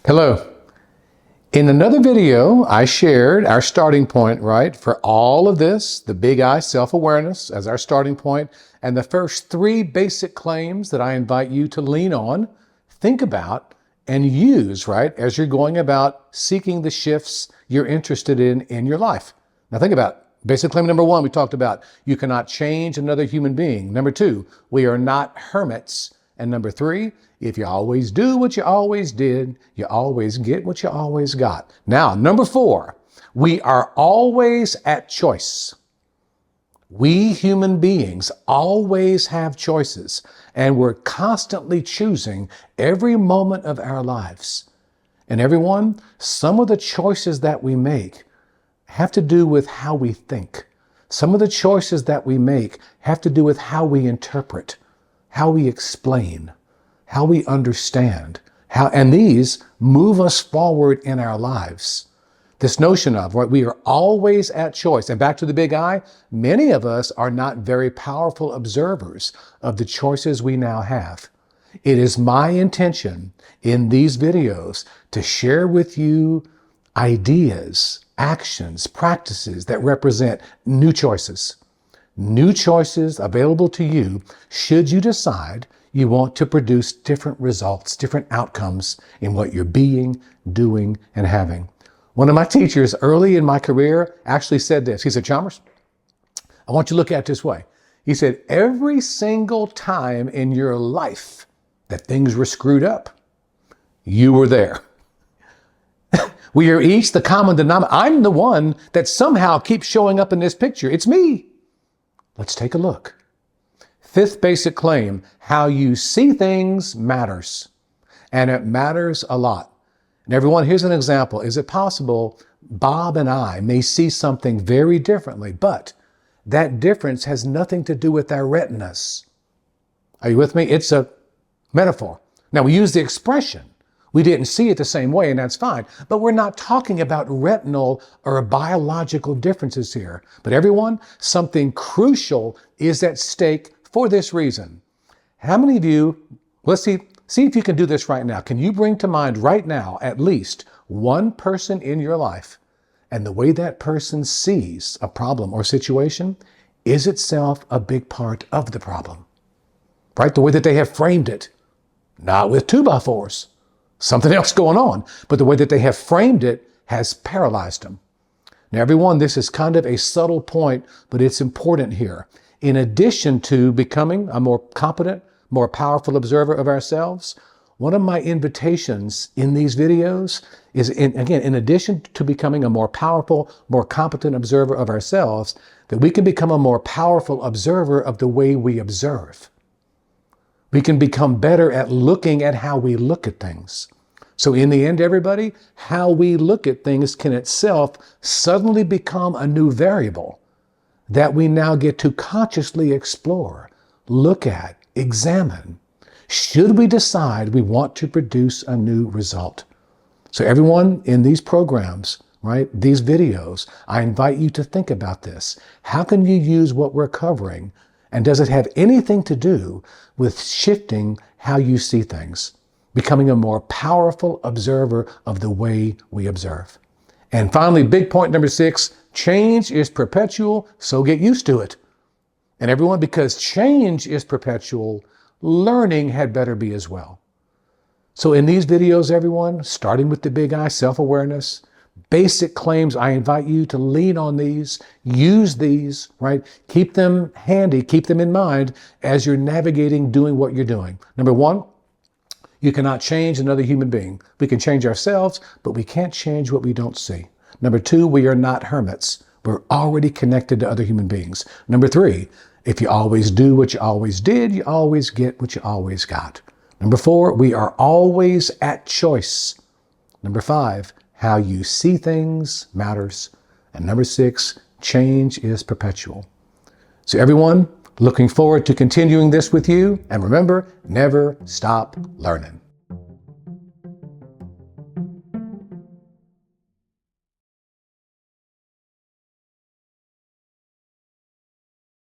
Hello. In another video, I shared our starting point, right, for all of this, the big I, self-awareness, as our starting point, and the first three basic claims that I invite you to lean on, think about, and use, right, as you're going about seeking the shifts you're interested in your life. Now think about it. Basic claim number one, we talked about you cannot change another human being. Number two, we are not hermits. And number three, if you always do what you always did, you always get what you always got. Now, number four, we are always at choice. We human beings always have choices, and we're constantly choosing every moment of our lives. And everyone, some of the choices that we make have to do with how we think. Some of the choices that we make have to do with how we interpret, how we explain, how we understand, and these move us forward in our lives. This notion of, right, we are always at choice. And back to the big I, many of us are not very powerful observers of the choices we now have. It is my intention in these videos to share with you ideas, actions, practices that represent new choices. New choices available to you should you decide you want to produce different results, different outcomes in what you're being, doing, and having. One of my teachers early in my career actually said this. He said, Chalmers, I want you to look at it this way. He said, every single time in your life that things were screwed up, you were there. We are each the common denominator. I'm the one that somehow keeps showing up in this picture. It's me. Let's take a look. Fifth basic claim, how you see things matters. And it matters a lot. And everyone, here's an example. Is it possible Bob and I may see something very differently, but that difference has nothing to do with our retinas? Are you with me? It's a metaphor. Now, we use the expression. We didn't see it the same way, and that's fine. But we're not talking about retinal or biological differences here. But everyone, something crucial is at stake for this reason. How many of you, let's see if you can do this right now. Can you bring to mind right now at least one person in your life, and the way that person sees a problem or situation is itself a big part of the problem? Right? The way that they have framed it, not with 2x4s. Something else going on, but the way that they have framed it has paralyzed them. Now, everyone, this is kind of a subtle point, but it's important here. In addition to becoming a more competent, more powerful observer of ourselves, one of my invitations in these videos is, in addition to becoming a more powerful, more competent observer of ourselves, that we can become a more powerful observer of the way we observe. We can become better at looking at how we look at things. So in the end, everybody, how we look at things can itself suddenly become a new variable that we now get to consciously explore, look at, examine, should we decide we want to produce a new result. So everyone in these programs, right, these videos, I invite you to think about this. How can you use what we're covering? And does it have anything to do with shifting how you see things, becoming a more powerful observer of the way we observe? And finally, big point number 6, change is perpetual, so get used to it. And everyone, because change is perpetual, learning had better be as well. So in these videos, everyone, starting with the big I, self-awareness, basic claims, I invite you to lean on these, use these, right? Keep them handy, keep them in mind as you're navigating doing what you're doing. Number one, you cannot change another human being. We can change ourselves, but we can't change what we don't see. Number two, we are not hermits. We're already connected to other human beings. Number three, if you always do what you always did, you always get what you always got. Number four, we are always at choice. Number five, how you see things matters. And number 6, change is perpetual. So everyone, looking forward to continuing this with you. And remember, never stop learning.